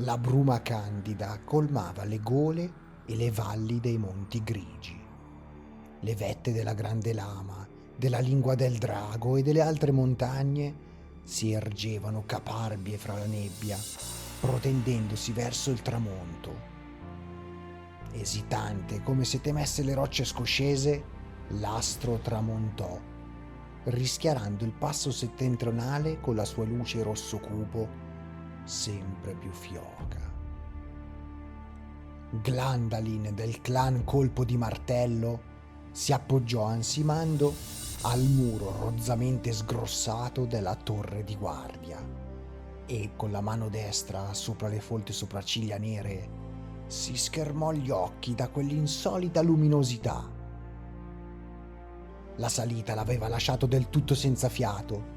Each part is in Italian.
La bruma candida colmava le gole e le valli dei monti grigi. Le vette della Grande Lama, della Lingua del Drago e delle altre montagne si ergevano caparbie fra la nebbia, protendendosi verso il tramonto. Esitante, come se temesse le rocce scoscese, l'astro tramontò, rischiarando il passo settentrionale con la sua luce rosso cupo sempre più fioca. Glandalin del clan Colpo di Martello si appoggiò ansimando al muro rozzamente sgrossato della torre di guardia e con la mano destra sopra le folte sopracciglia nere si schermò gli occhi da quell'insolita luminosità. La salita l'aveva lasciato del tutto senza fiato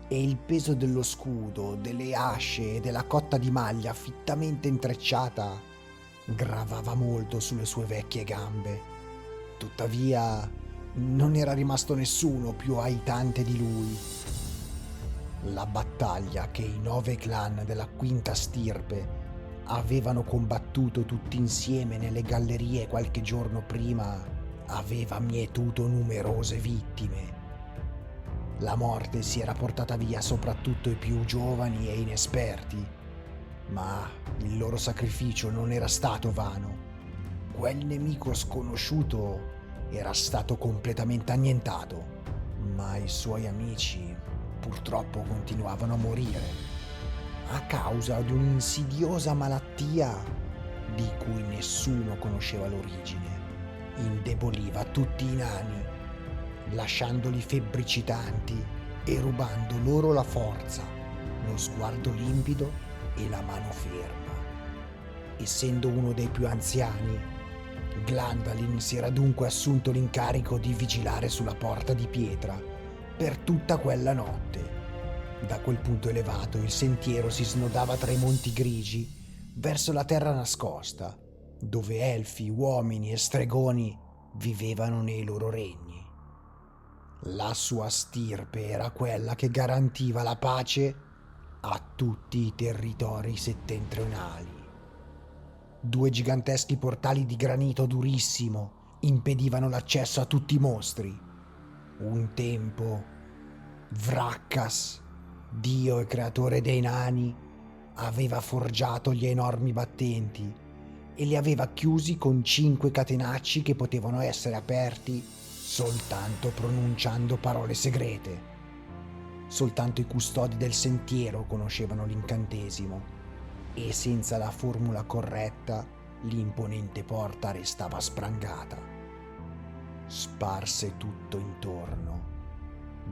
e il peso dello scudo, delle asce e della cotta di maglia fittamente intrecciata gravava molto sulle sue vecchie gambe. Tuttavia non era rimasto nessuno più aitante di lui. La battaglia che i 9 clan della quinta stirpe avevano combattuto tutti insieme nelle gallerie qualche giorno prima aveva mietuto numerose vittime. La morte si era portata via soprattutto i più giovani e inesperti, ma il loro sacrificio non era stato vano. Quel nemico sconosciuto era stato completamente annientato, ma i suoi amici purtroppo continuavano a morire a causa di un'insidiosa malattia di cui nessuno conosceva l'origine. Indeboliva tutti i nani, lasciandoli febbricitanti e rubando loro la forza, lo sguardo limpido e la mano ferma. Essendo uno dei più anziani, Glandalin si era dunque assunto l'incarico di vigilare sulla porta di pietra per tutta quella notte. Da quel punto elevato il sentiero si snodava tra i monti grigi verso la terra nascosta, dove elfi, uomini e stregoni vivevano nei loro regni. La sua stirpe era quella che garantiva la pace a tutti i territori settentrionali. 2 giganteschi portali di granito durissimo impedivano l'accesso a tutti i mostri. Un tempo, Vrackas, dio e creatore dei nani, aveva forgiato gli enormi battenti e li aveva chiusi con 5 catenacci che potevano essere aperti soltanto pronunciando parole segrete. Soltanto i custodi del sentiero conoscevano l'incantesimo e senza la formula corretta l'imponente porta restava sprangata. Sparse tutto intorno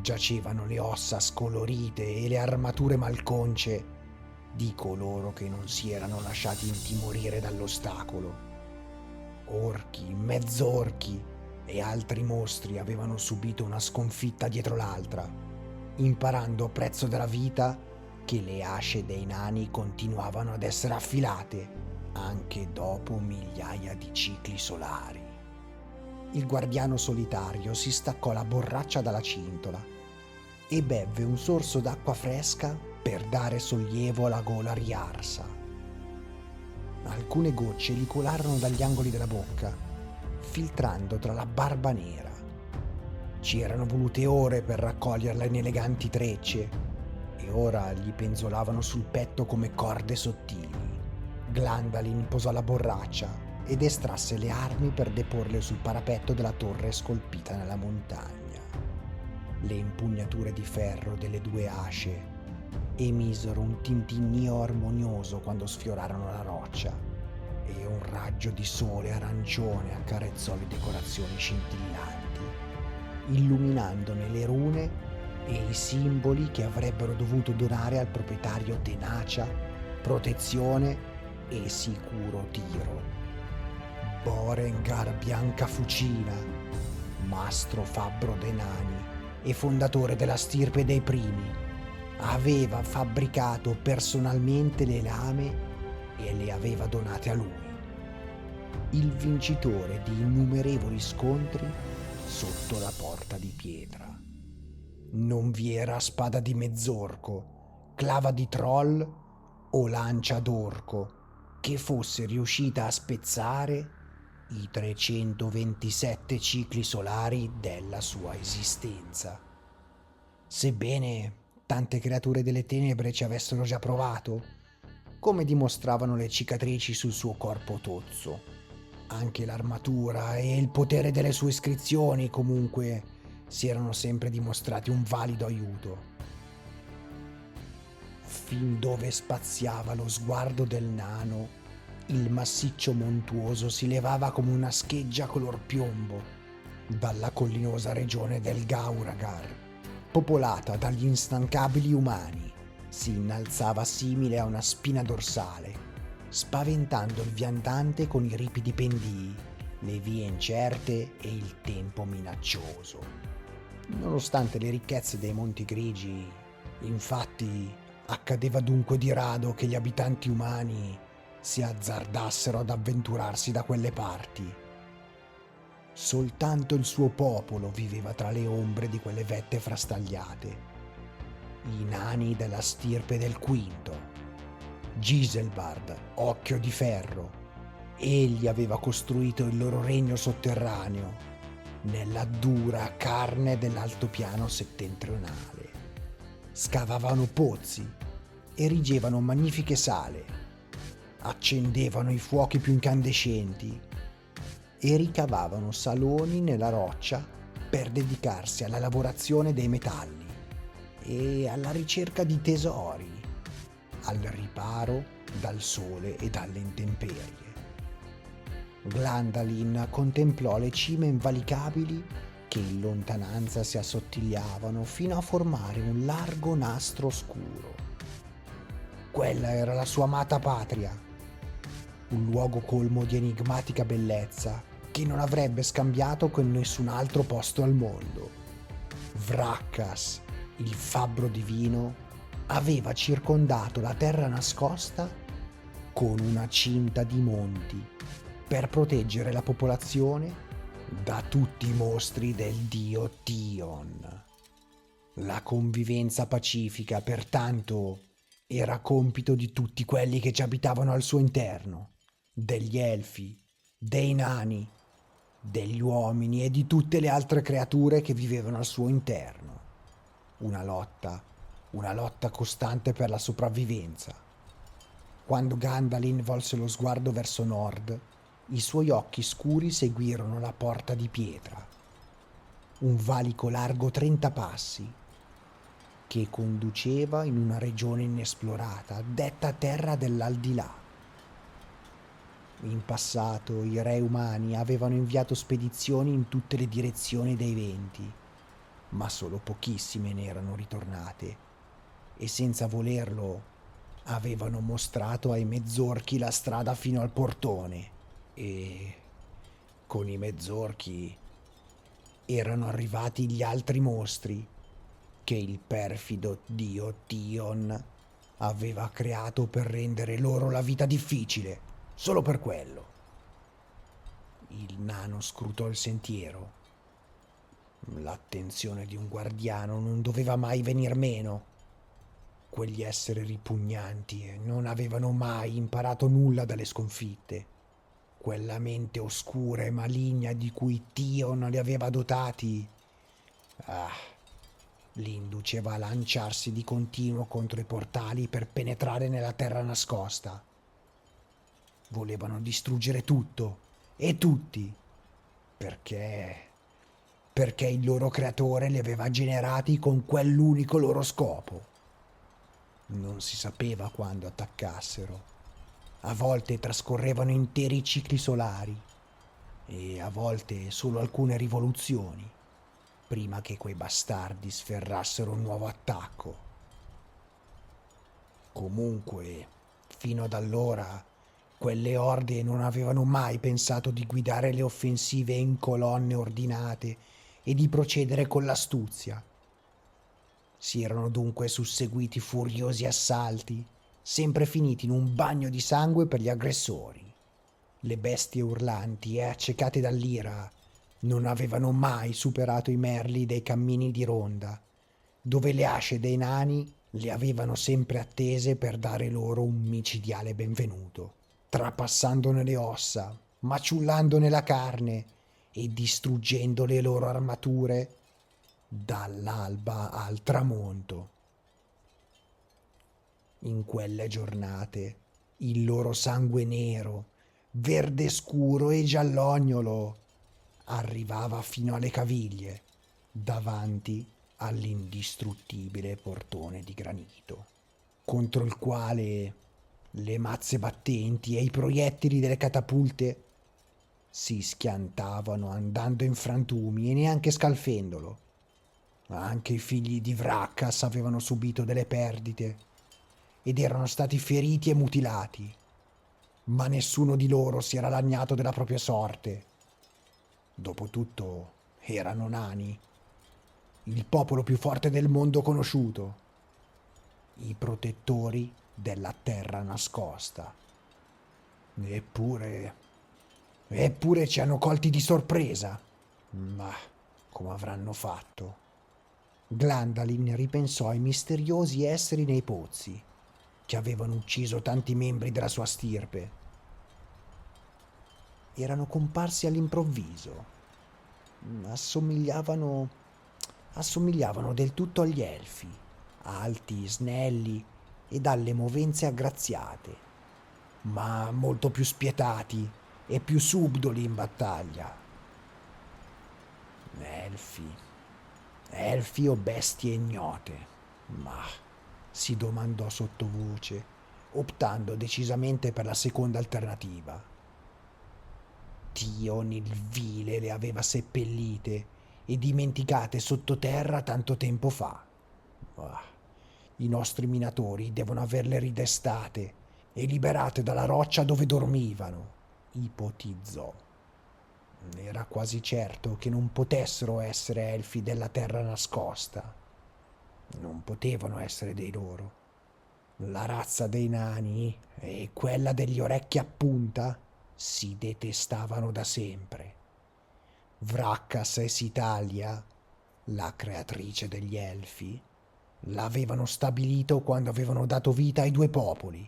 giacevano le ossa scolorite e le armature malconce di coloro che non si erano lasciati intimorire dall'ostacolo. Orchi, mezzorchi e altri mostri avevano subito una sconfitta dietro l'altra, imparando a prezzo della vita che le asce dei nani continuavano ad essere affilate anche dopo migliaia di cicli solari. Il guardiano solitario si staccò la borraccia dalla cintola e bevve un sorso d'acqua fresca per dare sollievo alla gola riarsa. Alcune gocce gli colarono dagli angoli della bocca, filtrando tra la barba nera. Ci erano volute ore per raccoglierla in eleganti trecce e ora gli penzolavano sul petto come corde sottili. Glandalin posò la borraccia ed estrasse le armi per deporle sul parapetto della torre scolpita nella montagna. Le impugnature di ferro delle 2 asce emisero un tintinnio armonioso quando sfiorarono la roccia e un raggio di sole arancione accarezzò le decorazioni scintillanti, illuminandone le rune e i simboli che avrebbero dovuto donare al proprietario tenacia, protezione e sicuro tiro. Borengar Biancafucina, mastro fabbro dei nani e fondatore della stirpe dei primi, aveva fabbricato personalmente le lame e le aveva donate a lui, il vincitore di innumerevoli scontri sotto la porta di pietra. Non vi era spada di mezzorco, clava di troll o lancia d'orco che fosse riuscita a spezzare i 327 cicli solari della sua esistenza. Sebbene tante creature delle tenebre ci avessero già provato, come dimostravano le cicatrici sul suo corpo tozzo, anche l'armatura e il potere delle sue iscrizioni comunque si erano sempre dimostrati un valido aiuto. Fin dove spaziava lo sguardo del nano, il massiccio montuoso si levava come una scheggia color piombo dalla collinosa regione del Gauragar, popolata dagli instancabili umani. Si innalzava simile a una spina dorsale, spaventando il viandante con i ripidi pendii, le vie incerte e il tempo minaccioso. Nonostante le ricchezze dei Monti Grigi, infatti, accadeva dunque di rado che gli abitanti umani si azzardassero ad avventurarsi da quelle parti. Soltanto il suo popolo viveva tra le ombre di quelle vette frastagliate. I nani della stirpe del Quinto, Giselbard, Occhio di Ferro. Egli aveva costruito il loro regno sotterraneo nella dura carne dell'altopiano settentrionale. Scavavano pozzi, erigevano magnifiche sale, accendevano i fuochi più incandescenti e ricavavano saloni nella roccia per dedicarsi alla lavorazione dei metalli e alla ricerca di tesori, al riparo dal sole e dalle intemperie. Glandalin contemplò le cime invalicabili che in lontananza si assottigliavano fino a formare un largo nastro scuro. Quella era la sua amata patria, un luogo colmo di enigmatica bellezza che non avrebbe scambiato con nessun altro posto al mondo. Vrackas, il fabbro divino, aveva circondato la terra nascosta con una cinta di monti per proteggere la popolazione da tutti i mostri del dio Tion. La convivenza pacifica, pertanto, era compito di tutti quelli che ci abitavano al suo interno, degli elfi, dei nani, degli uomini e di tutte le altre creature che vivevano al suo interno. Una lotta costante per la sopravvivenza. Quando Gandalin volse lo sguardo verso nord, i suoi occhi scuri seguirono la porta di pietra, un valico largo 30 passi, che conduceva in una regione inesplorata, detta terra dell'aldilà. In passato i re umani avevano inviato spedizioni in tutte le direzioni dei venti, ma solo pochissime ne erano ritornate, e senza volerlo avevano mostrato ai mezzorchi la strada fino al portone, e con i mezzorchi erano arrivati gli altri mostri che il perfido dio Tion aveva creato per rendere loro la vita difficile, solo per quello. Il nano scrutò il sentiero. L'attenzione di un guardiano non doveva mai venir meno. Quegli esseri ripugnanti non avevano mai imparato nulla dalle sconfitte. Quella mente oscura e maligna di cui Tion li aveva dotati, li induceva a lanciarsi di continuo contro i portali per penetrare nella terra nascosta. Volevano distruggere tutto e tutti, perché il loro creatore li aveva generati con quell'unico loro scopo. Non si sapeva quando attaccassero. A volte trascorrevano interi cicli solari e a volte solo alcune rivoluzioni, prima che quei bastardi sferrassero un nuovo attacco. Comunque, fino ad allora, quelle orde non avevano mai pensato di guidare le offensive in colonne ordinate e di procedere con l'astuzia. Si erano dunque susseguiti furiosi assalti, sempre finiti in un bagno di sangue per gli aggressori. Le bestie urlanti e accecate dall'ira non avevano mai superato i merli dei cammini di ronda, dove le asce dei nani le avevano sempre attese per dare loro un micidiale benvenuto, trapassandone le ossa, maciullandone la carne e distruggendo le loro armature dall'alba al tramonto. In quelle giornate il loro sangue nero, verde scuro e giallognolo arrivava fino alle caviglie davanti all'indistruttibile portone di granito, contro il quale le mazze battenti e i proiettili delle catapulte si schiantavano andando in frantumi e neanche scalfendolo. Anche i figli di Vrachas avevano subito delle perdite ed erano stati feriti e mutilati, ma nessuno di loro si era lagnato della propria sorte. Dopotutto erano nani, il popolo più forte del mondo conosciuto, i protettori della terra nascosta. Eppure ci hanno colti di sorpresa. Ma come avranno fatto? Glandalin ripensò ai misteriosi esseri nei pozzi che avevano ucciso tanti membri della sua stirpe. Erano comparsi all'improvviso. Assomigliavano del tutto agli elfi, alti, snelli e dalle movenze aggraziate, ma molto più spietati e più subdoli in battaglia. Elfi o bestie ignote, ma si domandò sottovoce, optando decisamente per la seconda alternativa. Tion il vile le aveva seppellite e dimenticate sottoterra tanto tempo fa. I nostri minatori devono averle ridestate e liberate dalla roccia dove dormivano, ipotizzò. Era quasi certo che non potessero essere elfi della terra nascosta. Non potevano essere dei loro. La razza dei nani e quella degli orecchi a punta si detestavano da sempre. Vrachas e Sitalia, la creatrice degli elfi, l'avevano stabilito quando avevano dato vita ai due popoli,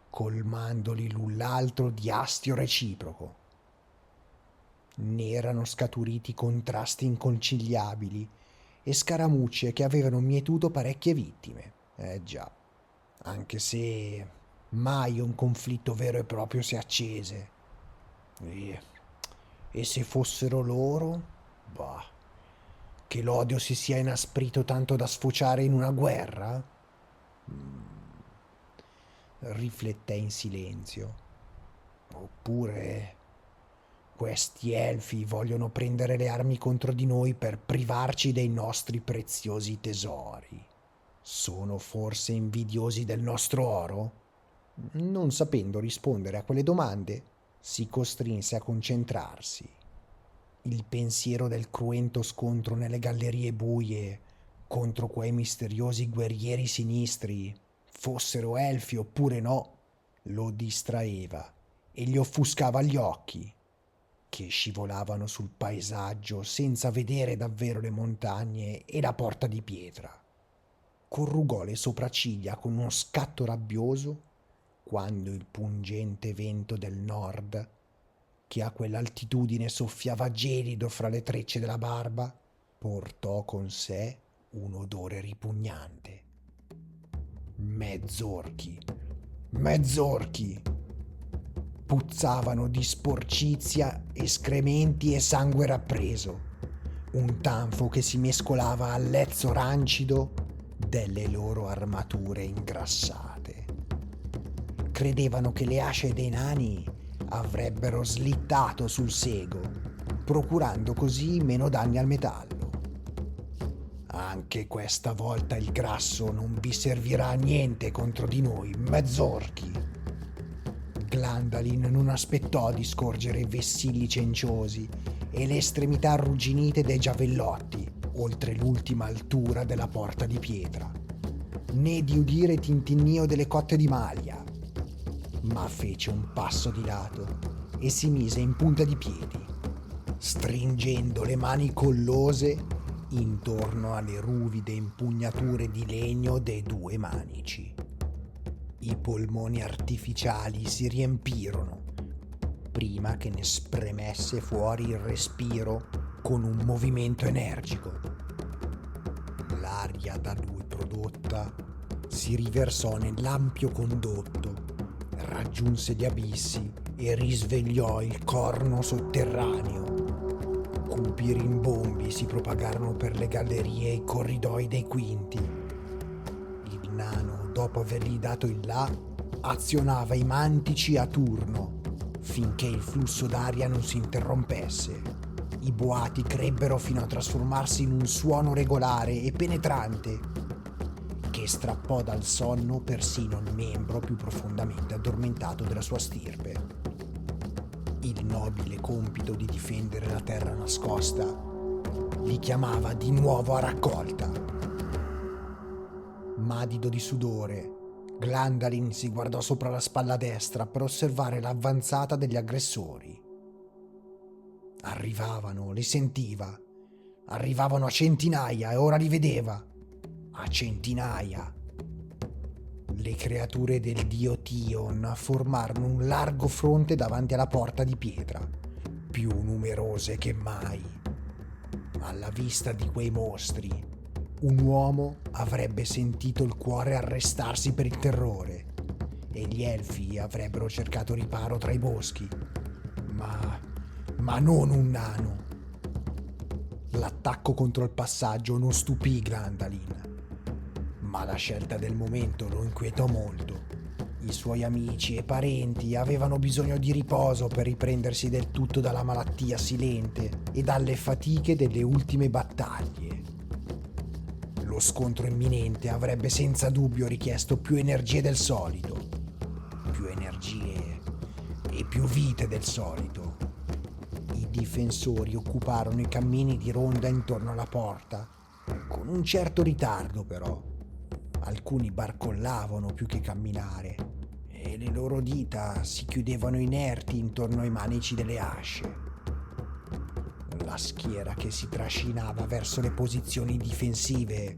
colmandoli l'un l'altro di astio reciproco. Ne erano scaturiti contrasti inconciliabili e scaramucce che avevano mietuto parecchie vittime. Già, anche se mai un conflitto vero e proprio si accese. E se fossero loro? Che l'odio si sia inasprito tanto da sfociare in una guerra? Rifletté in silenzio. Oppure questi elfi vogliono prendere le armi contro di noi per privarci dei nostri preziosi tesori. Sono forse invidiosi del nostro oro? Non sapendo rispondere a quelle domande, si costrinse a concentrarsi. Il pensiero del cruento scontro nelle gallerie buie contro quei misteriosi guerrieri sinistri, fossero elfi oppure no, lo distraeva e gli offuscava gli occhi, che scivolavano sul paesaggio senza vedere davvero le montagne e la porta di pietra. Corrugò le sopracciglia con uno scatto rabbioso quando il pungente vento del nord, che a quell'altitudine soffiava gelido fra le trecce della barba, portò con sé un odore ripugnante. Mezzorchi! Puzzavano di sporcizia, escrementi e sangue rappreso, un tanfo che si mescolava al lezzo rancido delle loro armature ingrassate. Credevano che le asce dei nani avrebbero slittato sul sego, procurando così meno danni al metallo. Anche questa volta il grasso non vi servirà a niente contro di noi, mezzorchi. Glandalin non aspettò di scorgere i vessilli cenciosi e le estremità arrugginite dei giavellotti oltre l'ultima altura della porta di pietra, né di udire il tintinnio delle cotte di maglia, ma fece un passo di lato e si mise in punta di piedi, stringendo le mani collose intorno alle ruvide impugnature di legno dei due manici. I polmoni artificiali si riempirono prima che ne spremesse fuori il respiro con un movimento energico. L'aria da lui prodotta si riversò nell'ampio condotto, raggiunse gli abissi e risvegliò il corno sotterraneo. Cupi rimbombi si propagarono per le gallerie e i corridoi dei quinti. Il nano, dopo avergli dato il là, azionava i mantici a turno finché il flusso d'aria non si interrompesse. I boati crebbero fino a trasformarsi in un suono regolare e penetrante che strappò dal sonno persino il membro più profondamente addormentato della sua stirpe. Il nobile compito di difendere la terra nascosta li chiamava di nuovo a raccolta. Madido di sudore, Glandalin si guardò sopra la spalla destra per osservare l'avanzata degli aggressori. Arrivavano, li sentiva. Arrivavano a centinaia e ora li vedeva. A centinaia. Le creature del dio Tion formarono un largo fronte davanti alla porta di pietra, più numerose che mai. Alla vista di quei mostri, un uomo avrebbe sentito il cuore arrestarsi per il terrore e gli elfi avrebbero cercato riparo tra i boschi, ma non un nano. L'attacco contro il passaggio non stupì Glandalin, ma la scelta del momento lo inquietò molto. I suoi amici e parenti avevano bisogno di riposo per riprendersi del tutto dalla malattia silente e dalle fatiche delle ultime battaglie. Lo scontro imminente avrebbe senza dubbio richiesto più energie del solito, più energie e più vite del solito. I difensori occuparono i cammini di ronda intorno alla porta, con un certo ritardo però. Alcuni barcollavano più che camminare e le loro dita si chiudevano inerti intorno ai manici delle asce. La schiera che si trascinava verso le posizioni difensive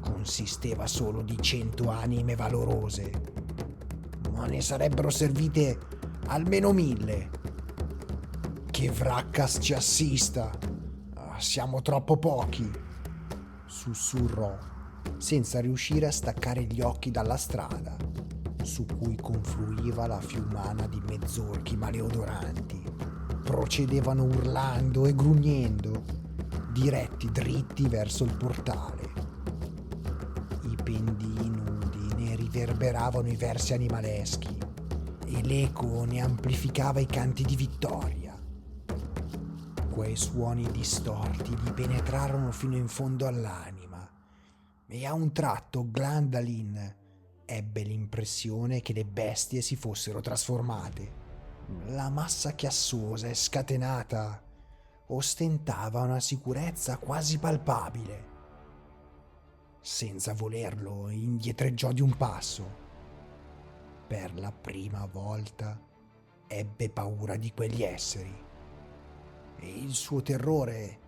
consisteva solo di 100 anime valorose, ma ne sarebbero servite almeno 1000. Che Vrackas ci assista! Siamo troppo pochi, sussurrò, senza riuscire a staccare gli occhi dalla strada, su cui confluiva la fiumana di mezzorchi maleodoranti. Procedevano urlando e grugnendo, diretti dritti verso il portale. I pendii nudi ne riverberavano i versi animaleschi e l'eco ne amplificava i canti di vittoria. Quei suoni distorti gli penetrarono fino in fondo all'anima e a un tratto Glandalin ebbe l'impressione che le bestie si fossero trasformate. La massa chiassosa e scatenata ostentava una sicurezza quasi palpabile. Senza volerlo, indietreggiò di un passo. Per la prima volta ebbe paura di quegli esseri e il suo terrore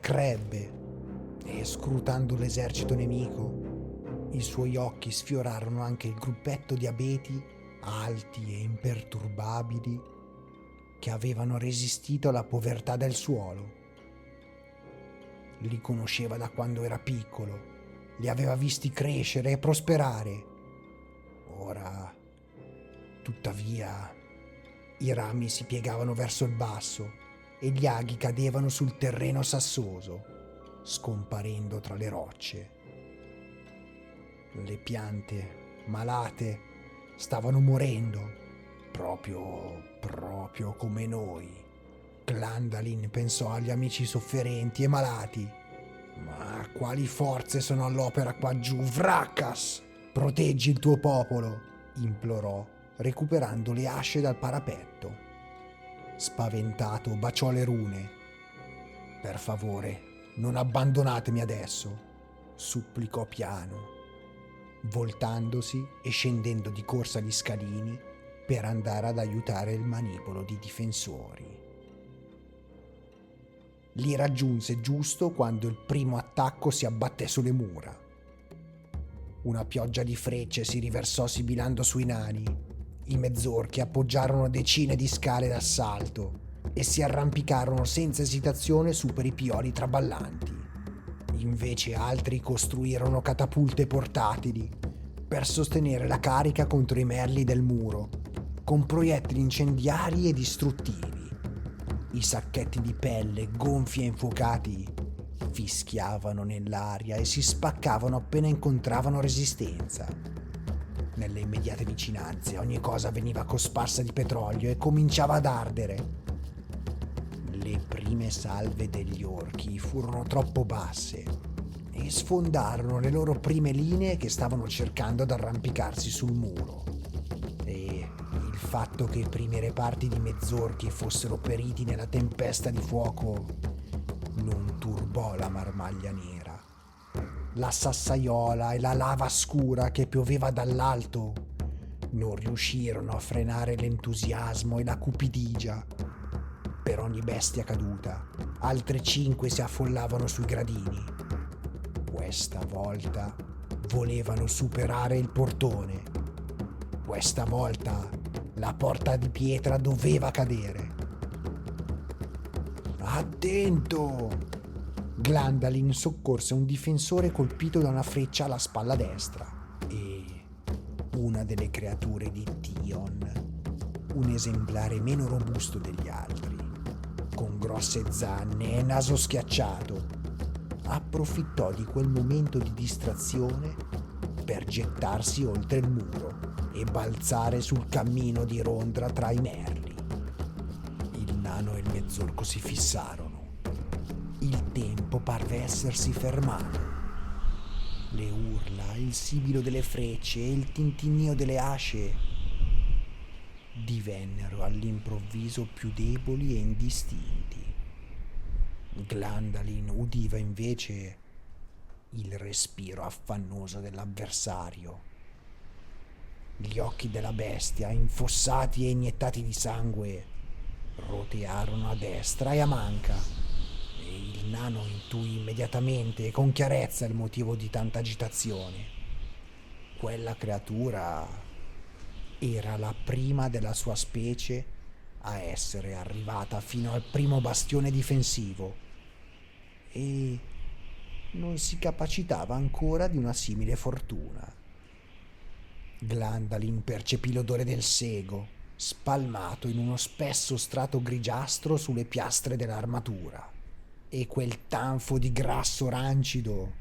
crebbe e, scrutando l'esercito nemico, i suoi occhi sfiorarono anche il gruppetto di abeti alti e imperturbabili che avevano resistito alla povertà del suolo. Li conosceva da quando era piccolo, li aveva visti crescere e prosperare. Ora, tuttavia, i rami si piegavano verso il basso e gli aghi cadevano sul terreno sassoso, scomparendo tra le rocce. Le piante, malate, stavano morendo, proprio come noi. Glandalin pensò agli amici sofferenti e malati. Ma quali forze sono all'opera qua giù? Vrackas! Proteggi il tuo popolo, implorò, recuperando le asce dal parapetto. Spaventato, baciò le rune. Per favore, non abbandonatemi adesso, supplicò piano, voltandosi e scendendo di corsa gli scalini per andare ad aiutare il manipolo di difensori. li raggiunse giusto quando il primo attacco si abbatté sulle mura. Una pioggia di frecce si riversò sibilando sui nani. I mezzorchi appoggiarono decine di scale d'assalto e si arrampicarono senza esitazione su per i pioli traballanti. Invece altri costruirono catapulte portatili per sostenere la carica contro i merli del muro, con proiettili incendiari e distruttivi. I sacchetti di pelle, gonfi e infuocati, fischiavano nell'aria e si spaccavano appena incontravano resistenza. Nelle immediate vicinanze ogni cosa veniva cosparsa di petrolio e cominciava ad ardere. Le prime salve degli orchi furono troppo basse e sfondarono le loro prime linee che stavano cercando di arrampicarsi sul muro. E il fatto che i primi reparti di mezzorchi fossero periti nella tempesta di fuoco non turbò la marmaglia nera. La sassaiola e la lava scura che pioveva dall'alto non riuscirono a frenare l'entusiasmo e la cupidigia. Per ogni bestia caduta, altre 5 si affollavano sui gradini. Questa volta volevano superare il portone. Questa volta la porta di pietra doveva cadere. Attento! Glandalin soccorse un difensore colpito da una freccia alla spalla destra e una delle creature di Tion, un esemplare meno robusto degli altri, con grosse zanne e naso schiacciato, approfittò di quel momento di distrazione per gettarsi oltre il muro e balzare sul cammino di Rondra tra i merli. Il nano e il mezzorco si fissarono. Il tempo parve essersi fermato. Le urla, il sibilo delle frecce e il tintinnio delle asce divennero all'improvviso più deboli e indistinti. Glandalin udiva invece il respiro affannoso dell'avversario. Gli occhi della bestia, infossati e iniettati di sangue, rotearono a destra e a manca, e il nano intuì immediatamente e con chiarezza il motivo di tanta agitazione. Quella creatura era la prima della sua specie a essere arrivata fino al primo bastione difensivo e non si capacitava ancora di una simile fortuna. Glandalin percepì l'odore del sego, spalmato in uno spesso strato grigiastro sulle piastre dell'armatura, e quel tanfo di grasso rancido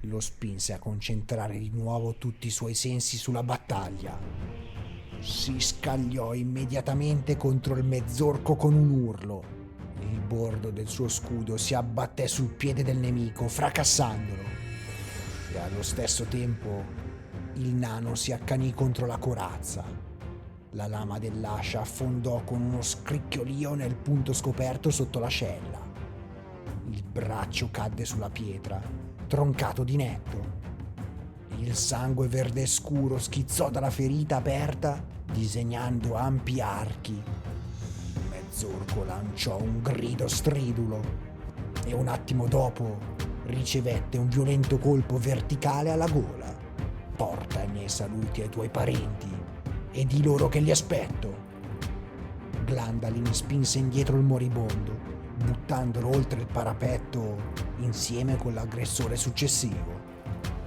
lo spinse a concentrare di nuovo tutti i suoi sensi sulla battaglia. Si scagliò immediatamente contro il mezzorco con un urlo. Il bordo del suo scudo si abbatté sul piede del nemico, fracassandolo, e allo stesso tempo il nano si accanì contro la corazza. La lama dell'ascia affondò con uno scricchiolio nel punto scoperto sotto l'ascella. Il braccio cadde sulla pietra, troncato di netto. Il sangue verde scuro schizzò dalla ferita aperta, disegnando ampi archi. Il mezzorco lanciò un grido stridulo e un attimo dopo ricevette un violento colpo verticale alla gola. Porta i miei saluti ai tuoi parenti e di loro che li aspetto. Glandalin spinse indietro il moribondo, buttandolo oltre il parapetto insieme con l'aggressore successivo.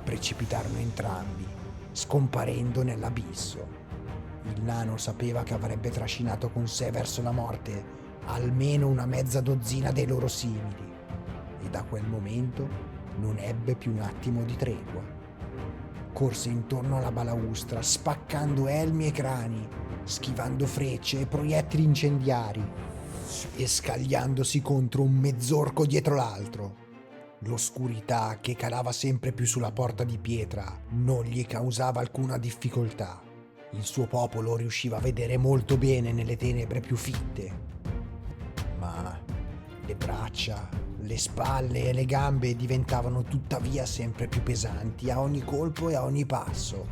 Precipitarono entrambi, scomparendo nell'abisso. Il nano sapeva che avrebbe trascinato con sé verso la morte almeno una mezza dozzina dei loro simili, e da quel momento non ebbe più un attimo di tregua. Corse intorno alla balaustra, spaccando elmi e crani, schivando frecce e proiettili incendiari e scagliandosi contro un mezzorco dietro l'altro. L'oscurità che calava sempre più sulla porta di pietra non gli causava alcuna difficoltà. Il suo popolo riusciva a vedere molto bene nelle tenebre più fitte, ma le braccia, le spalle e le gambe diventavano tuttavia sempre più pesanti a ogni colpo e a ogni passo.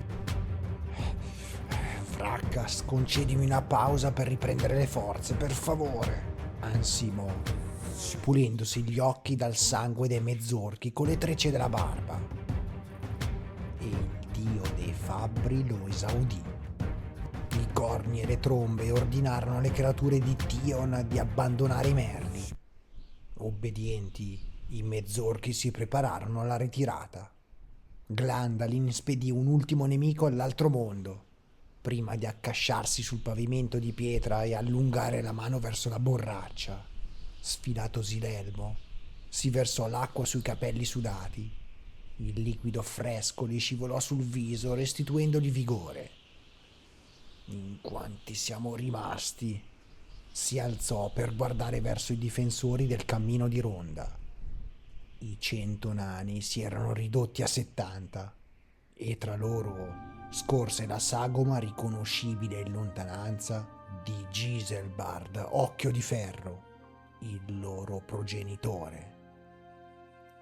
Fracas, concedimi una pausa per riprendere le forze, per favore, ansimò. pulendosi gli occhi dal sangue dei mezzorchi con le trecce della barba. E il dio dei fabbri lo esaudì. I corni e le trombe ordinarono alle creature di Tion di abbandonare i merli. Obbedienti, i mezzorchi si prepararono alla ritirata. Glandalin spedì un ultimo nemico all'altro mondo, prima di accasciarsi sul pavimento di pietra e allungare la mano verso la borraccia. Sfilatosi l'elmo, si versò l'acqua sui capelli sudati. Il liquido fresco gli scivolò sul viso, restituendogli vigore. In quanti siamo rimasti? Si alzò per guardare verso i difensori del cammino di ronda. I 100 nani si erano ridotti a 70 e tra loro scorse la sagoma riconoscibile in lontananza di Giselbard, Occhio di Ferro, il loro progenitore.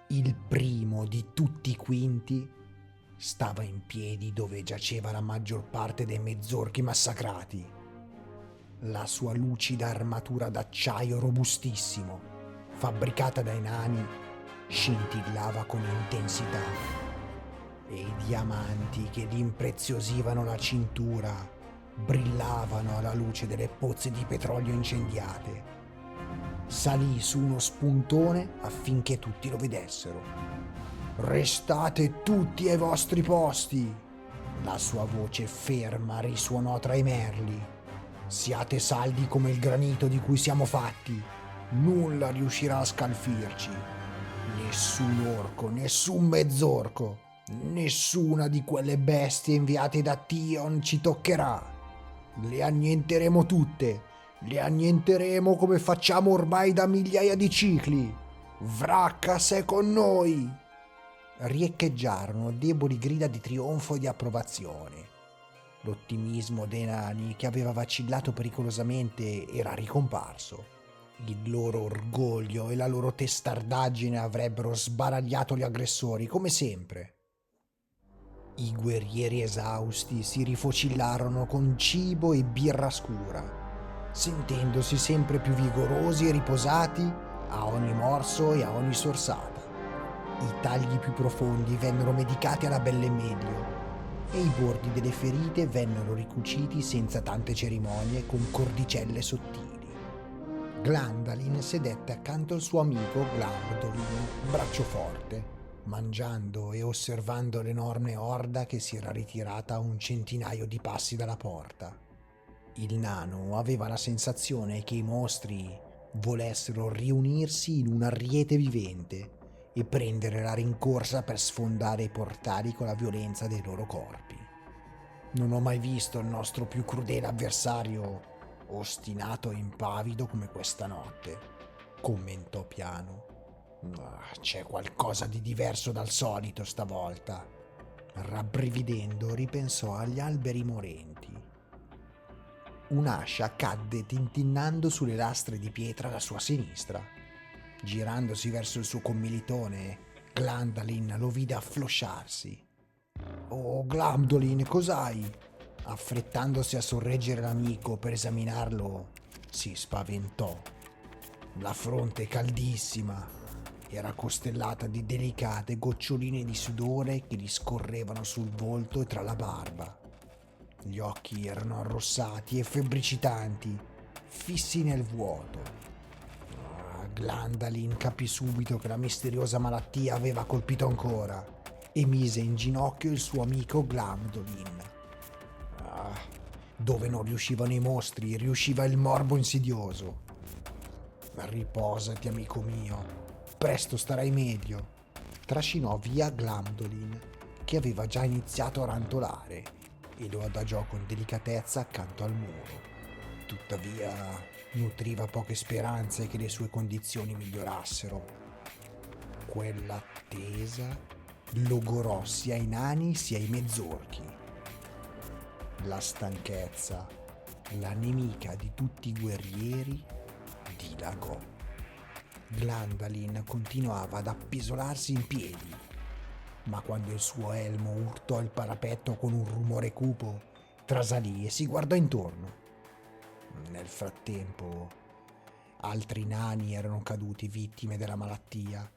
Il primo di tutti i quinti stava in piedi dove giaceva la maggior parte dei mezzorchi massacrati. La sua lucida armatura d'acciaio robustissimo, fabbricata dai nani, scintillava con intensità e i diamanti che gli impreziosivano la cintura brillavano alla luce delle pozze di petrolio incendiate. Salì su uno spuntone affinché tutti lo vedessero. «Restate tutti ai vostri posti!» La sua voce ferma risuonò tra i merli. «Siate saldi come il granito di cui siamo fatti. Nulla riuscirà a scalfirci. Nessun orco, nessun mezzorco, nessuna di quelle bestie inviate da Tion ci toccherà. Le annienteremo tutte. Le annienteremo come facciamo ormai da migliaia di cicli. Vrackas è con noi!» Riecheggiarono deboli grida di trionfo e di approvazione. L'ottimismo dei nani, che aveva vacillato pericolosamente, era ricomparso. Il loro orgoglio e la loro testardaggine avrebbero sbaragliato gli aggressori, come sempre. I guerrieri esausti si rifocillarono con cibo e birra scura, sentendosi sempre più vigorosi e riposati a ogni morso e a ogni sorsata. I tagli più profondi vennero medicati alla belle meglio e i bordi delle ferite vennero ricuciti senza tante cerimonie con cordicelle sottili. Glandalin sedette accanto al suo amico Glamdolin, braccio forte, mangiando e osservando l'enorme orda che si era ritirata a un centinaio di passi dalla porta. Il nano aveva la sensazione che i mostri volessero riunirsi in un ariete vivente e prendere la rincorsa per sfondare i portali con la violenza dei loro corpi. Non ho mai visto il nostro più crudele avversario ostinato e impavido come questa notte, commentò piano. C'è qualcosa di diverso dal solito stavolta. Rabbrividendo ripensò agli alberi morenti. Un'ascia cadde tintinnando sulle lastre di pietra alla sua sinistra. Girandosi verso il suo commilitone, Glandalin lo vide afflosciarsi. «Oh, Glamdolin, cos'hai?» Affrettandosi a sorreggere l'amico per esaminarlo, si spaventò. La fronte caldissima era costellata di delicate goccioline di sudore che gli scorrevano sul volto e tra la barba. Gli occhi erano arrossati e febbricitanti, fissi nel vuoto. Glandalin capì subito che la misteriosa malattia aveva colpito ancora e mise in ginocchio il suo amico Glamdolin. Dove non riuscivano i mostri, riusciva il morbo insidioso. «Riposati, amico mio, presto starai meglio», trascinò via Glamdolin, che aveva già iniziato a rantolare, e lo adagiò con delicatezza accanto al muro. Tuttavia nutriva poche speranze che le sue condizioni migliorassero. Quell'attesa logorò sia i nani sia i mezzorchi. La stanchezza, la nemica di tutti i guerrieri, dilagò. Glandalin continuava ad appisolarsi in piedi, ma quando il suo elmo urtò il parapetto con un rumore cupo, trasalì e si guardò intorno. Nel frattempo Altri nani erano caduti vittime della malattia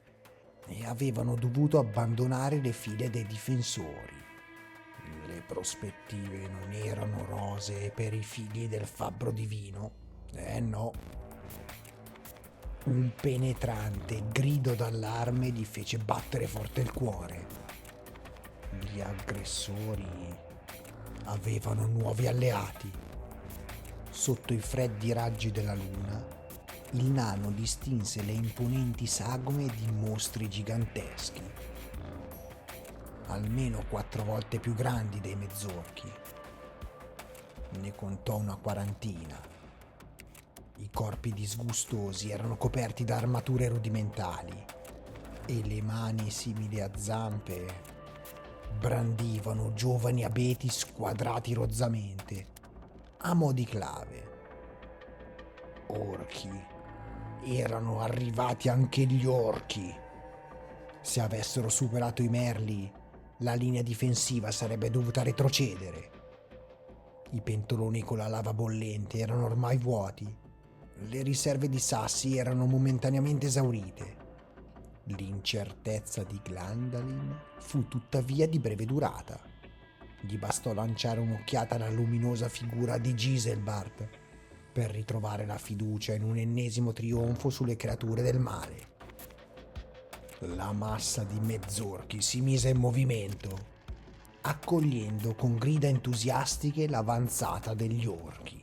e avevano dovuto abbandonare le file dei difensori. Le prospettive non erano rosee per i figli del fabbro divino. No. Un penetrante grido d'allarme gli fece battere forte il cuore. Gli aggressori avevano nuovi alleati. Sotto i freddi raggi della luna, il nano distinse le imponenti sagome di mostri giganteschi, almeno 4 volte più grandi dei mezzorchi. Ne contò una quarantina. I corpi disgustosi erano coperti da armature rudimentali e le mani simili a zampe brandivano giovani abeti squadrati rozzamente a mo' di clave. Orchi. Erano arrivati anche gli orchi. Se avessero superato i merli, la linea difensiva sarebbe dovuta retrocedere. I pentoloni con la lava bollente erano ormai vuoti. Le riserve di sassi erano momentaneamente esaurite. L'incertezza di Glandalin fu tuttavia di breve durata. Gli bastò lanciare un'occhiata alla luminosa figura di Giselbart per ritrovare la fiducia in un ennesimo trionfo sulle creature del male. La massa di mezzorchi si mise in movimento, accogliendo con grida entusiastiche l'avanzata degli orchi.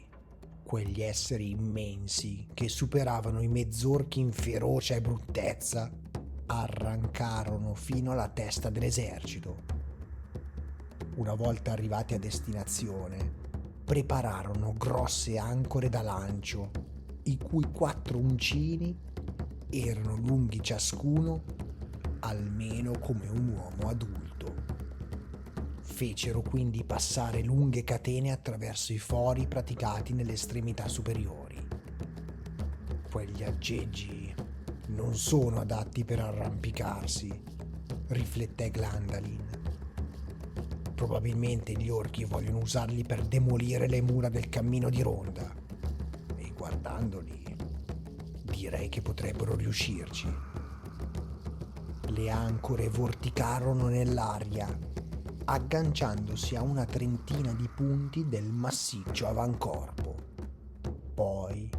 Quegli esseri immensi che superavano i mezzorchi in ferocia e bruttezza arrancarono fino alla testa dell'esercito. Una volta arrivati a destinazione, prepararono grosse ancore da lancio, i cui 4 uncini erano lunghi ciascuno almeno come un uomo adulto. Fecero quindi passare lunghe catene attraverso i fori praticati nelle estremità superiori. Quegli aggeggi non sono adatti per arrampicarsi, rifletté Glandalin. Probabilmente gli orchi vogliono usarli per demolire le mura del cammino di ronda e guardandoli direi che potrebbero riuscirci. Le ancore vorticarono nell'aria, agganciandosi a una trentina di punti del massiccio avancorpo. Poi,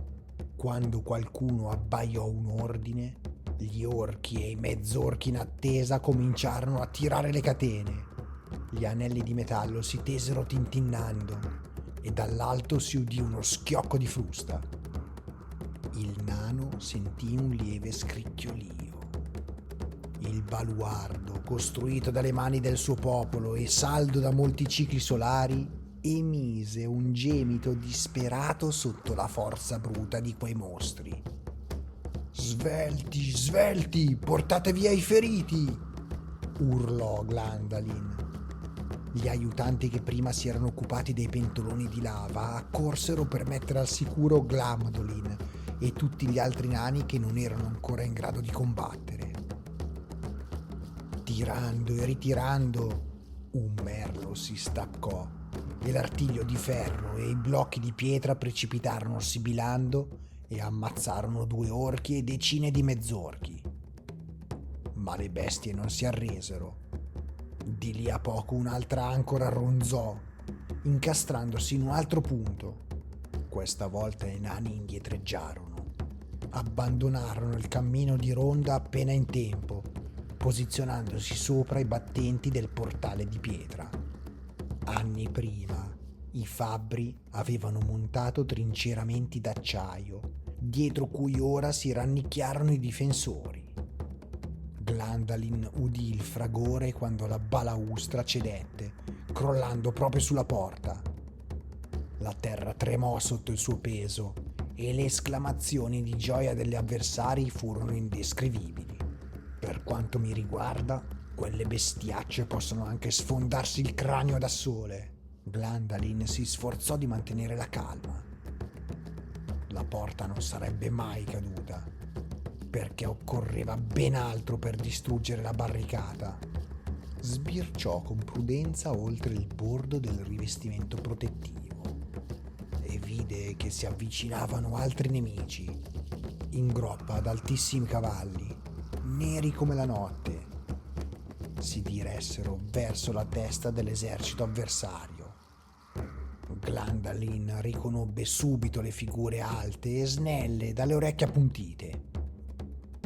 quando qualcuno abbaiò un ordine, gli orchi e i mezzorchi in attesa cominciarono a tirare le catene. Gli anelli di metallo si tesero tintinnando e dall'alto si udì uno schiocco di frusta. Il nano sentì un lieve scricchiolio. Il baluardo, costruito dalle mani del suo popolo e saldo da molti cicli solari, emise un gemito disperato sotto la forza bruta di quei mostri. «Svelti, svelti, portate via i feriti!» urlò Glandalin. Gli aiutanti che prima si erano occupati dei pentoloni di lava accorsero per mettere al sicuro Glamdolin e tutti gli altri nani che non erano ancora in grado di combattere. Tirando e ritirando, un merlo si staccò e l'artiglio di ferro e i blocchi di pietra precipitarono sibilando e ammazzarono 2 orchi e decine di mezzorchi. Ma le bestie non si arresero. Di lì a poco un'altra ancora ronzò, incastrandosi in un altro punto. Questa volta i nani indietreggiarono. Abbandonarono il cammino di ronda appena in tempo, posizionandosi sopra i battenti del portale di pietra. Anni prima, i fabbri avevano montato trinceramenti d'acciaio, dietro cui ora si rannicchiarono i difensori. Glandalin udì il fragore quando la balaustra cedette, crollando proprio sulla porta. La terra tremò sotto il suo peso e le esclamazioni di gioia degli avversari furono indescrivibili. Per quanto mi riguarda, quelle bestiacce possono anche sfondarsi il cranio da sole. Glandalin si sforzò di mantenere la calma. La porta non sarebbe mai caduta, perché occorreva ben altro per distruggere la barricata. Sbirciò con prudenza oltre il bordo del rivestimento protettivo e vide che si avvicinavano altri nemici. in groppa ad altissimi cavalli, neri come la notte, si diressero verso la testa dell'esercito avversario. Glandalin riconobbe subito le figure alte e snelle dalle orecchie appuntite.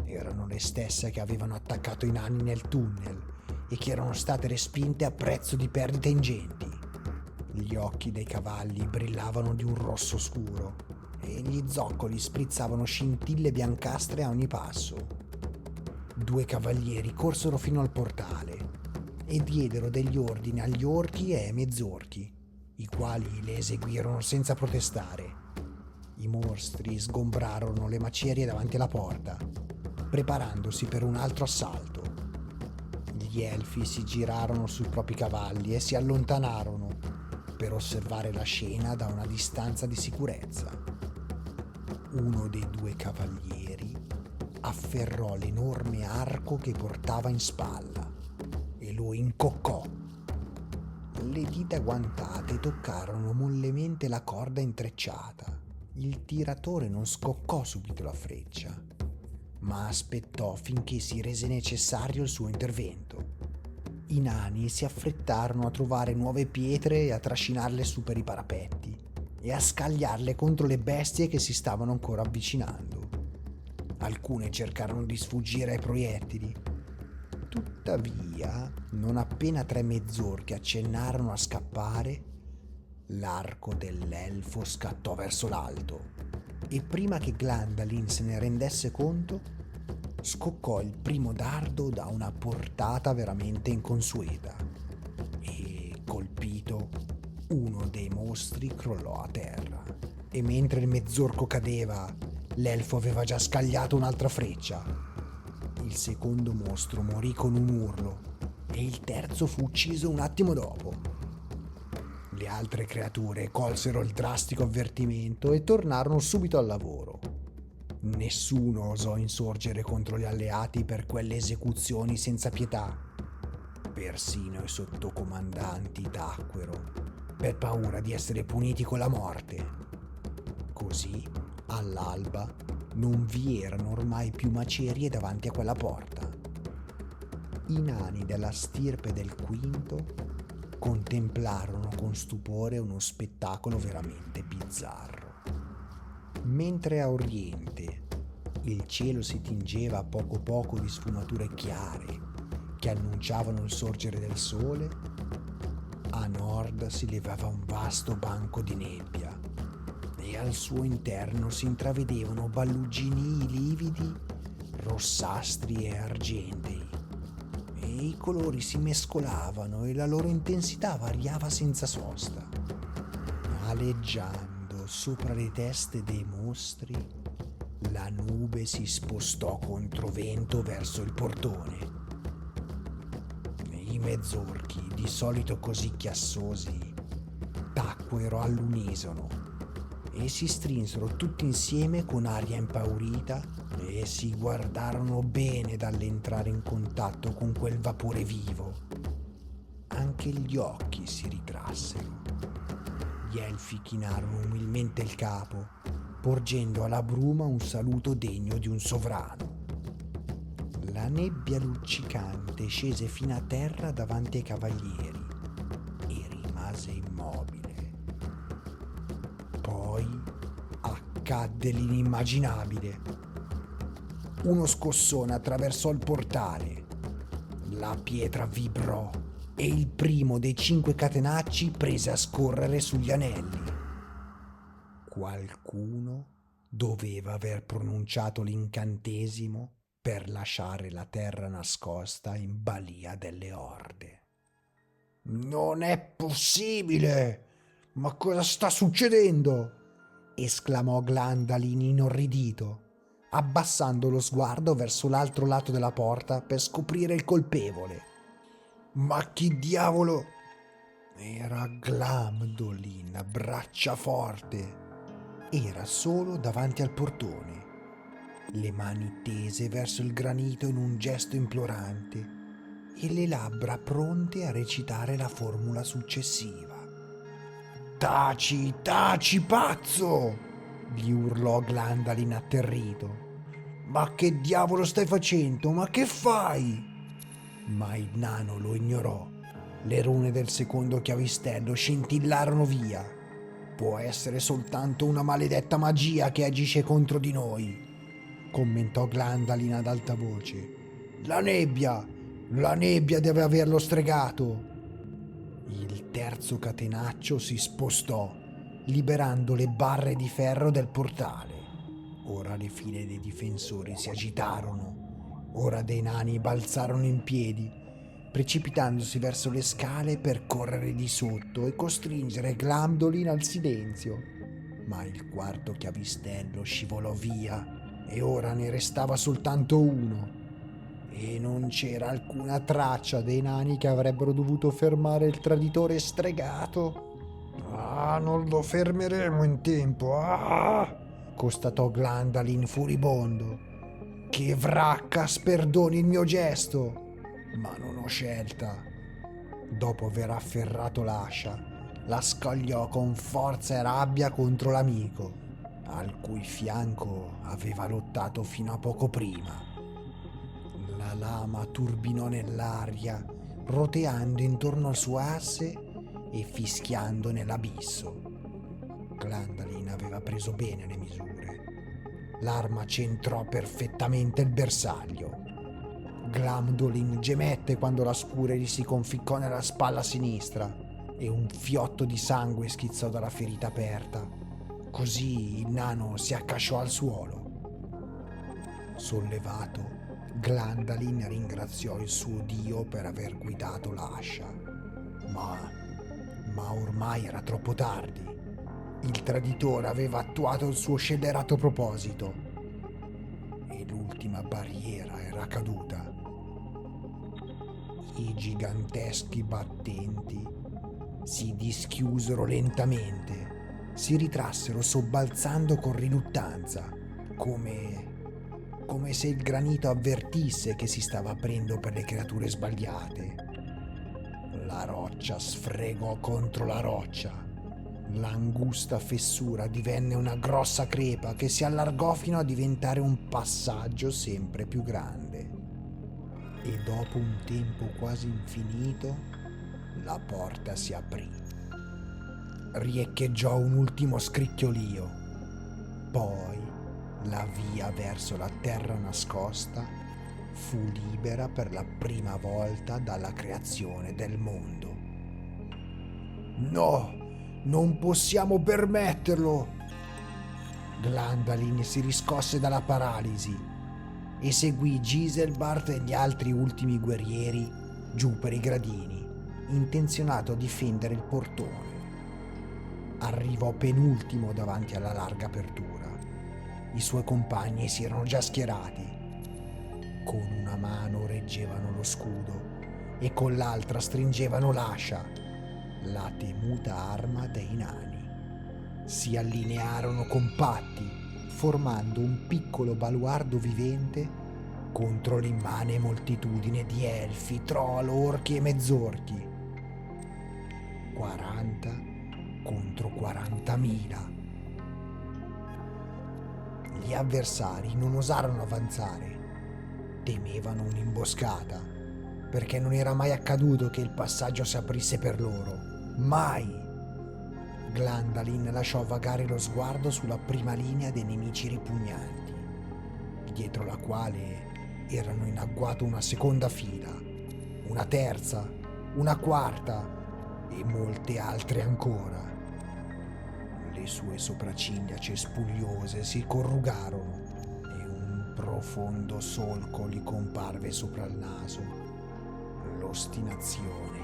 Erano le stesse che avevano attaccato i nani nel tunnel e che erano state respinte a prezzo di perdite ingenti. Gli occhi dei cavalli brillavano di un rosso scuro e gli zoccoli sprizzavano scintille biancastre a ogni passo. 2 cavalieri corsero fino al portale e diedero degli ordini agli orchi e ai mezzorchi, i quali le eseguirono senza protestare. I mostri sgombrarono le macerie davanti alla porta, preparandosi per un altro assalto. Gli elfi si girarono sui propri cavalli e si allontanarono per osservare la scena da una distanza di sicurezza. Uno dei 2 cavalieri afferrò l'enorme arco che portava in spalla e lo incoccò. Le dita guantate toccarono mollemente la corda intrecciata. Il tiratore non scoccò subito la freccia, ma aspettò finché si rese necessario il suo intervento. I nani si affrettarono a trovare nuove pietre e a trascinarle su per i parapetti e a scagliarle contro le bestie che si stavano ancora avvicinando. Alcune cercarono di sfuggire ai proiettili. Tuttavia, non appena 3 mezzorchi accennarono a scappare, l'arco dell'elfo scattò verso l'alto e prima che Glandalin se ne rendesse conto, scoccò il primo dardo da una portata veramente inconsueta e, colpito, uno dei mostri crollò a terra. E mentre il mezzorco cadeva, l'elfo aveva già scagliato un'altra freccia. Il secondo mostro morì con un urlo e il terzo fu ucciso un attimo dopo. Le altre creature colsero il drastico avvertimento e tornarono subito al lavoro. Nessuno osò insorgere contro gli alleati per quelle esecuzioni senza pietà. Persino i sottocomandanti tacquero per paura di essere puniti con la morte. Così, all'alba, non vi erano ormai più macerie davanti a quella porta. I nani della stirpe del quinto contemplarono con stupore uno spettacolo veramente bizzarro. Mentre a oriente il cielo si tingeva a poco di sfumature chiare che annunciavano il sorgere del sole, a nord si levava un vasto banco di nebbia e al suo interno si intravedevano balluggini lividi, rossastri e argentei, e i colori si mescolavano e la loro intensità variava senza sosta. Aleggiando sopra le teste dei mostri, la nube si spostò controvento verso il portone. I mezzorchi, di solito così chiassosi, tacquero all'unisono e si strinsero tutti insieme con aria impaurita e si guardarono bene dall'entrare in contatto con quel vapore vivo. Anche gli occhi si ritrassero. Gli elfi chinarono umilmente il capo, porgendo alla bruma un saluto degno di un sovrano. La nebbia luccicante scese fino a terra davanti ai cavalieri e rimase immobile. Poi accadde l'inimmaginabile. Uno scossone attraversò il portale. La pietra vibrò e il primo dei 5 catenacci prese a scorrere sugli anelli. Qualcuno doveva aver pronunciato l'incantesimo per lasciare la terra nascosta in balia delle orde. «Non è possibile! Ma cosa sta succedendo?» esclamò Glandalin inorridito, abbassando lo sguardo verso l'altro lato della porta per scoprire il colpevole. «Ma chi diavolo?» Era Glamdolin, bracciaforte. Era solo davanti al portone, le mani tese verso il granito in un gesto implorante e le labbra pronte a recitare la formula successiva. «Taci, taci, pazzo!» gli urlò Glandalin atterrito Ma che diavolo stai facendo? Ma che fai? Ma il nano lo ignorò. Le rune del secondo chiavistello scintillarono via. Può essere soltanto una maledetta magia che agisce contro di noi, commentò Glandalin ad alta voce. La nebbia deve averlo stregato. Il terzo catenaccio si spostò, liberando le barre di ferro del portale. Ora le file dei difensori si agitarono. Ora dei nani balzarono in piedi, precipitandosi verso le scale per correre di sotto e costringere Glandalin al silenzio. Ma il quarto chiavistello scivolò via e ora ne restava soltanto uno. E non c'era alcuna traccia dei nani che avrebbero dovuto fermare il traditore stregato. Non lo fermeremo in tempo, constatò Glandalin furibondo. Che Vrackas perdoni il mio gesto, ma non ho scelta. Dopo aver afferrato l'ascia, la scagliò con forza e rabbia contro l'amico, al cui fianco aveva lottato fino a poco prima. La lama turbinò nell'aria, roteando intorno al suo asse e fischiando nell'abisso. Glandalin aveva preso bene le misure. L'arma centrò perfettamente il bersaglio. Glandalin gemette quando la scura gli si conficcò nella spalla sinistra e un fiotto di sangue schizzò dalla ferita aperta. Così il nano si accasciò al suolo. Sollevato, Glandalin ringraziò il suo dio per aver guidato l'ascia. Ma ormai era troppo tardi. Il traditore aveva attuato il suo scellerato proposito e l'ultima barriera era caduta. I giganteschi battenti si dischiusero lentamente, si ritrassero sobbalzando con riluttanza, come se il granito avvertisse che si stava aprendo per le creature sbagliate. La roccia sfregò contro la roccia. L'angusta fessura divenne una grossa crepa che si allargò fino a diventare un passaggio sempre più grande. E dopo un tempo quasi infinito, la porta si aprì. Riecheggiò un ultimo scricchiolio. Poi la via verso la terra nascosta fu libera per la prima volta dalla creazione del mondo. No! Non possiamo permetterlo! Glandalin si riscosse dalla paralisi e seguì Giselbart e gli altri ultimi guerrieri giù per i gradini, intenzionato a difendere il portone. Arrivò penultimo davanti alla larga apertura. I suoi compagni si erano già schierati. Con una mano reggevano lo scudo e con l'altra stringevano l'ascia, la temuta arma dei nani. Si allinearono compatti, formando un piccolo baluardo vivente contro l'immane moltitudine di elfi, troll, orchi e mezzorchi. 40 contro 40.000. Gli avversari non osarono avanzare, temevano un'imboscata, perché non era mai accaduto che il passaggio si aprisse per loro. Mai! Glandalin lasciò vagare lo sguardo sulla prima linea dei nemici ripugnanti, dietro la quale erano in agguato una seconda fila, una terza, una quarta e molte altre ancora. Le sue sopracciglia cespugliose si corrugarono e un profondo solco gli comparve sopra il naso. L'ostinazione,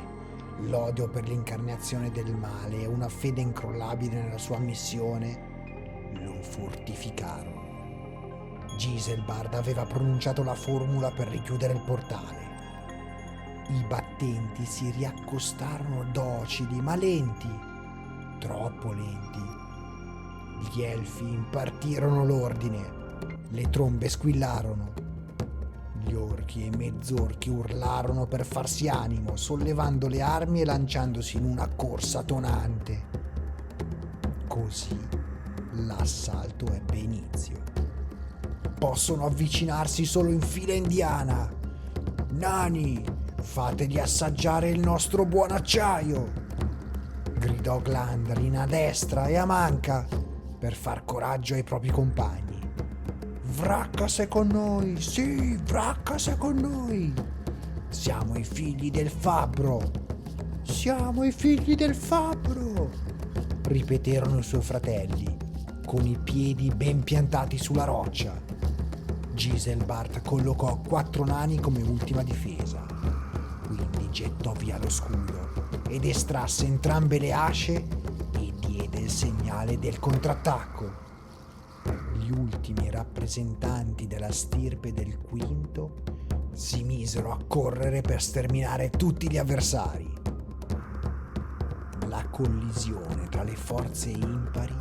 l'odio per l'incarnazione del male e una fede incrollabile nella sua missione lo fortificarono. Giselbard aveva pronunciato la formula per richiudere il portale. I battenti si riaccostarono docili ma lenti, troppo lenti. Gli elfi impartirono l'ordine, le trombe squillarono. Gli orchi e i mezzorchi urlarono per farsi animo, sollevando le armi e lanciandosi in una corsa tonante. Così l'assalto ebbe inizio. possono avvicinarsi solo in fila indiana. Nani, fategli assaggiare il nostro buon acciaio, gridò Glandalin a destra e a manca per far coraggio ai propri compagni. Vraccase con noi, sì, vraccase con noi. Siamo i figli del fabbro. Siamo i figli del fabbro, ripeterono i suoi fratelli, con i piedi ben piantati sulla roccia. Giselbart collocò 4 nani come ultima difesa. Quindi gettò via lo scudo ed estrasse entrambe le asce e diede il segnale del contrattacco. Gli ultimi rappresentanti della stirpe del quinto si misero a correre per sterminare tutti gli avversari. La collisione tra le forze impari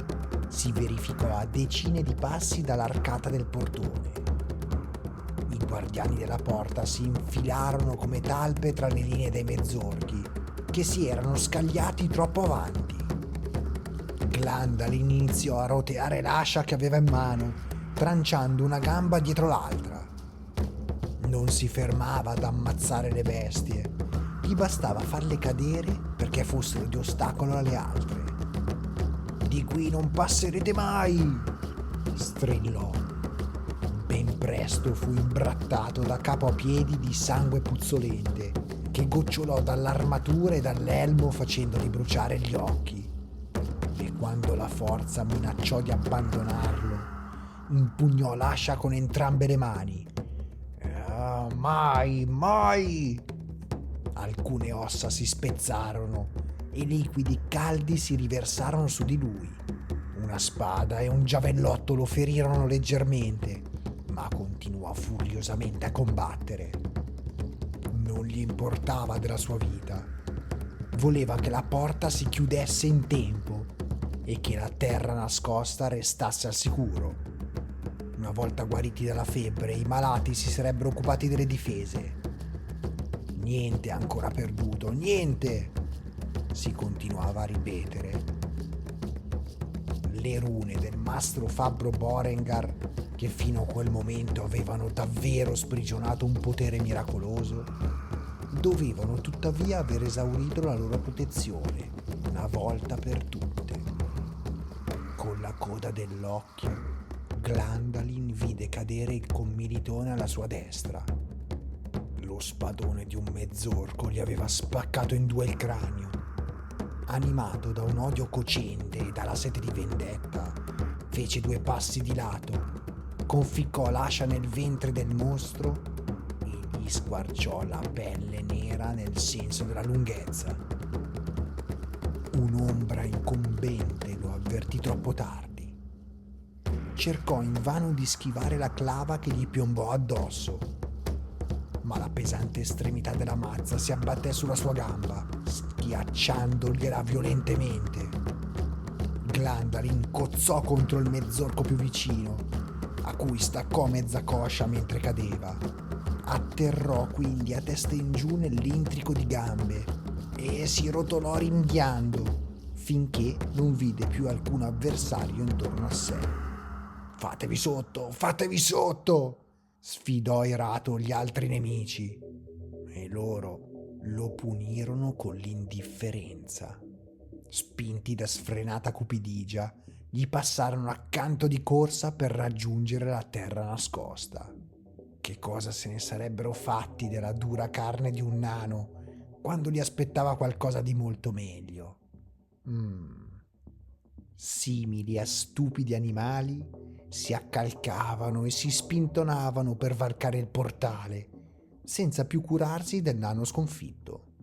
si verificò a decine di passi dall'arcata del portone. I guardiani della porta si infilarono come talpe tra le linee dei mezzorchi, che si erano scagliati troppo avanti. Glandalin iniziò a roteare l'ascia che aveva in mano, tranciando una gamba dietro l'altra. Non si fermava ad ammazzare le bestie, gli bastava farle cadere perché fossero di ostacolo alle altre. Di qui non passerete mai! Strillò. Ben presto fu imbrattato da capo a piedi di sangue puzzolente che gocciolò dall'armatura e dall'elmo facendogli bruciare gli occhi. E quando la forza minacciò di abbandonarlo, impugnò l'ascia con entrambe le mani. Mai, mai! Alcune ossa si spezzarono e liquidi caldi si riversarono su di lui. Una spada e un giavellotto lo ferirono leggermente, ma continuò furiosamente a combattere. Non gli importava della sua vita. Voleva che la porta si chiudesse in tempo e che la terra nascosta restasse al sicuro. Una volta guariti dalla febbre, i malati si sarebbero occupati delle difese. Niente ancora perduto, niente! Si continuava a ripetere. Le rune del mastro fabbro Borengar, che fino a quel momento avevano davvero sprigionato un potere miracoloso, dovevano tuttavia aver esaurito la loro protezione una volta per tutte. Con la coda dell'occhio, Glandalin vide cadere il commilitone alla sua destra. Lo spadone di un mezzorco gli aveva spaccato in 2 il cranio. Animato da un odio cocente e dalla sete di vendetta, fece 2 passi di lato, conficcò l'ascia nel ventre del mostro e gli squarciò la pelle nera nel senso della lunghezza. Un'ombra incombente lo avvertì troppo tardi. Cercò invano di schivare la clava che gli piombò addosso, ma la pesante estremità della mazza si abbatté sulla sua gamba, schiacciandogliela violentemente. Glandalin cozzò contro il mezzorco più vicino, a cui staccò mezza coscia mentre cadeva. Atterrò quindi a testa in giù nell'intrico di gambe e si rotolò ringhiando finché non vide più alcun avversario intorno a sé. Fatevi sotto, fatevi sotto! Sfidò irato gli altri nemici e loro lo punirono con l'indifferenza. Spinti da sfrenata cupidigia, gli passarono accanto di corsa per raggiungere la terra nascosta. Che cosa se ne sarebbero fatti della dura carne di un nano quando li aspettava qualcosa di molto meglio? Simili a stupidi animali, si accalcavano e si spintonavano per varcare il portale, senza più curarsi del nano sconfitto.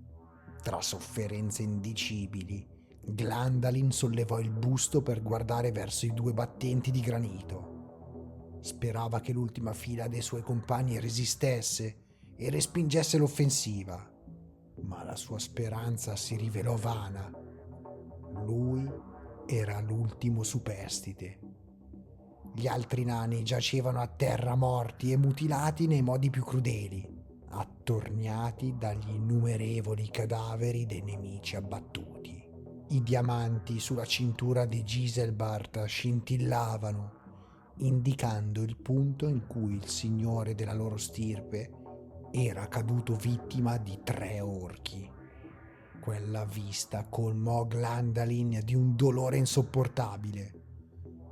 Tra sofferenze indicibili, Glandalin sollevò il busto per guardare verso i 2 battenti di granito. Sperava che l'ultima fila dei suoi compagni resistesse e respingesse l'offensiva, ma la sua speranza si rivelò vana. Lui era l'ultimo superstite. Gli altri nani giacevano a terra morti e mutilati nei modi più crudeli, attorniati dagli innumerevoli cadaveri dei nemici abbattuti. I diamanti sulla cintura di Giselbart scintillavano indicando il punto in cui il signore della loro stirpe era caduto vittima di 3 orchi. Quella vista colmò Glandalin di un dolore insopportabile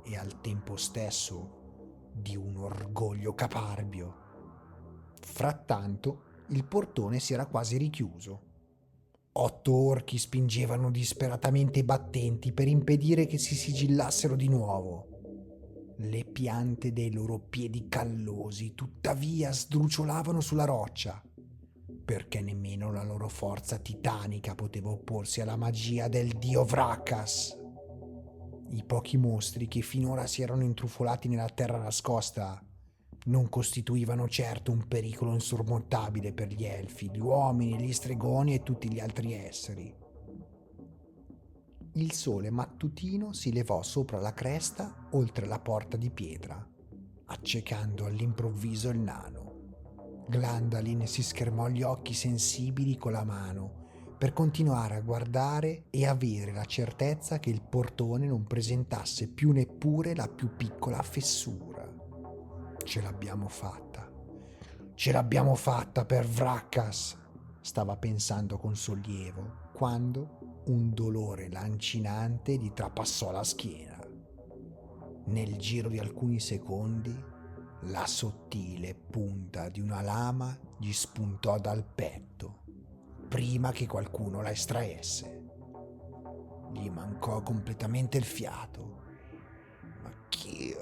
e al tempo stesso di un orgoglio caparbio. Frattanto il portone si era quasi richiuso. 8 orchi spingevano disperatamente i battenti per impedire che si sigillassero di nuovo. Le piante dei loro piedi callosi tuttavia sdruciolavano sulla roccia, perché nemmeno la loro forza titanica poteva opporsi alla magia del dio Vracas. I pochi mostri che finora si erano intrufolati nella terra nascosta non costituivano certo un pericolo insormontabile per gli elfi, gli uomini, gli stregoni e tutti gli altri esseri. Il sole mattutino si levò sopra la cresta oltre la porta di pietra, accecando all'improvviso il nano. Glandalin si schermò gli occhi sensibili con la mano per continuare a guardare e avere la certezza che il portone non presentasse più neppure la più piccola fessura. Ce l'abbiamo fatta per Vracas, stava pensando con sollievo, quando un dolore lancinante gli trapassò la schiena. Nel giro di alcuni secondi, la sottile punta di una lama gli spuntò dal petto, prima che qualcuno la estraesse. Gli mancò completamente il fiato. Ma chi?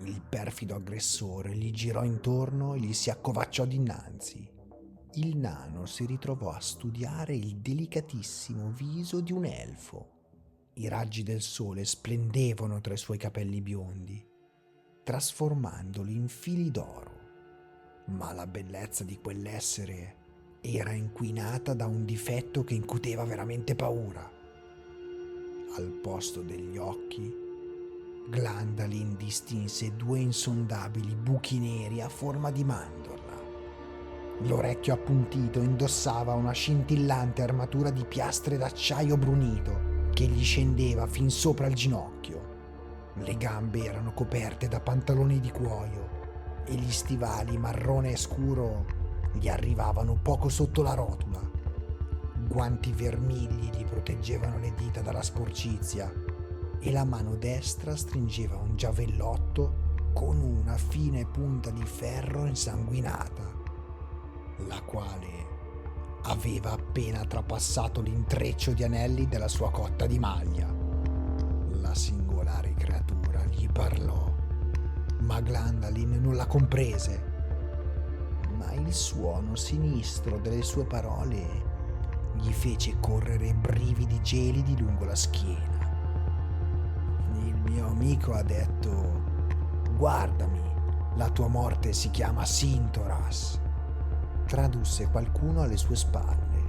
Il perfido aggressore gli girò intorno e gli si accovacciò dinanzi. Il nano si ritrovò a studiare il delicatissimo viso di un elfo. I raggi del sole splendevano tra i suoi capelli biondi, trasformandoli in fili d'oro. Ma la bellezza di quell'essere era inquinata da un difetto che incuteva veramente paura. Al posto degli occhi, Glandalin distinse 2 insondabili buchi neri a forma di mandorla. L'orecchio appuntito indossava una scintillante armatura di piastre d'acciaio brunito che gli scendeva fin sopra il ginocchio. Le gambe erano coperte da pantaloni di cuoio e gli stivali marrone scuro gli arrivavano poco sotto la rotula. Guanti vermigli gli proteggevano le dita dalla sporcizia e la mano destra stringeva un giavellotto con una fine punta di ferro insanguinata, la quale aveva appena trapassato l'intreccio di anelli della sua cotta di maglia. La singolare creatura gli parlò, ma Glandalin non la comprese. Ma il suono sinistro delle sue parole gli fece correre brividi gelidi lungo la schiena. Il mio amico ha detto: guardami, la tua morte si chiama Sintoras, tradusse qualcuno alle sue spalle.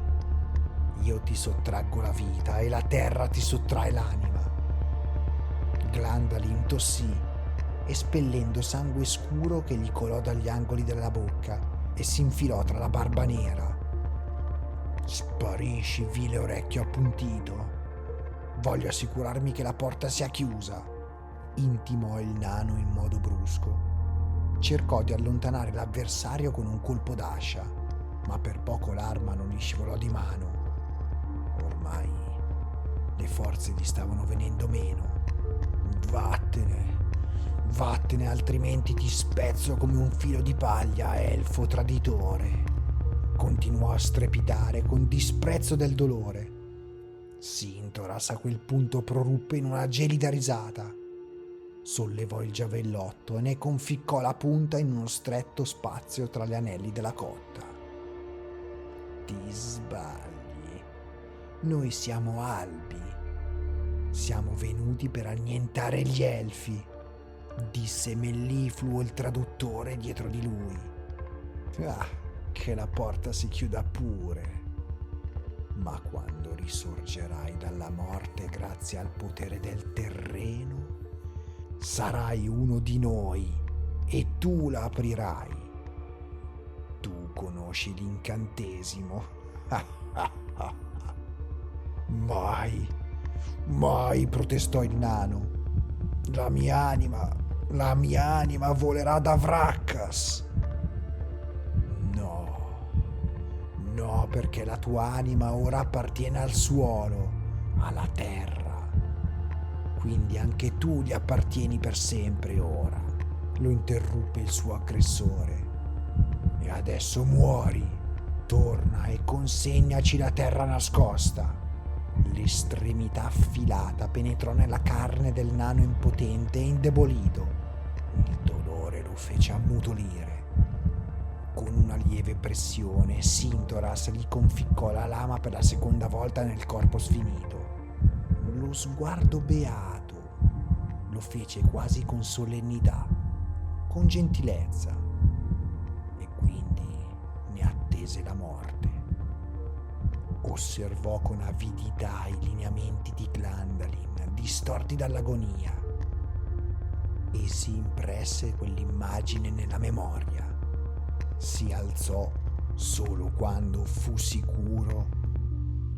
Io ti sottraggo la vita e la terra ti sottrae l'anima. Glandalin tossì, espellendo sangue scuro che gli colò dagli angoli della bocca e si infilò tra la barba nera. Sparisci, vile orecchio appuntito. Voglio assicurarmi che la porta sia chiusa, intimò il nano in modo brusco. Cercò di allontanare l'avversario con un colpo d'ascia, ma per poco l'arma non gli scivolò di mano. Ormai le forze gli stavano venendo meno. Vattene, altrimenti ti spezzo come un filo di paglia, elfo traditore. Continuò a strepitare con disprezzo del dolore. Sintoras a quel punto proruppe in una gelida risata. Sollevò il giavellotto e ne conficcò la punta in uno stretto spazio tra gli anelli della cotta. Ti sbagli. Noi siamo albi. Siamo venuti per annientare gli elfi, disse mellifluo il traduttore dietro di lui. Che la porta si chiuda pure. Ma quando risorgerai dalla morte grazie al potere del terreno, sarai uno di noi e tu la aprirai. Tu conosci l'incantesimo. Mai, protestò il nano. la mia anima volerà da Vrackas. No, no, perché la tua anima ora appartiene al suolo, alla terra. Quindi anche tu gli appartieni per sempre ora, lo interruppe il suo aggressore. E adesso muori, torna e consegnaci la terra nascosta. L'estremità affilata penetrò nella carne del nano impotente e indebolito. Il dolore lo fece ammutolire. Con una lieve pressione, Sintoras gli conficcò la lama per la seconda volta nel corpo sfinito. Lo sguardo beato lo fece quasi con solennità, con gentilezza, e quindi ne attese la morte. Osservò con avidità i lineamenti di Glandalin distorti dall'agonia e si impresse quell'immagine nella memoria. Si alzò solo quando fu sicuro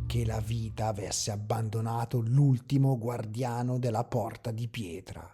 che la vita avesse abbandonato l'ultimo guardiano della porta di pietra.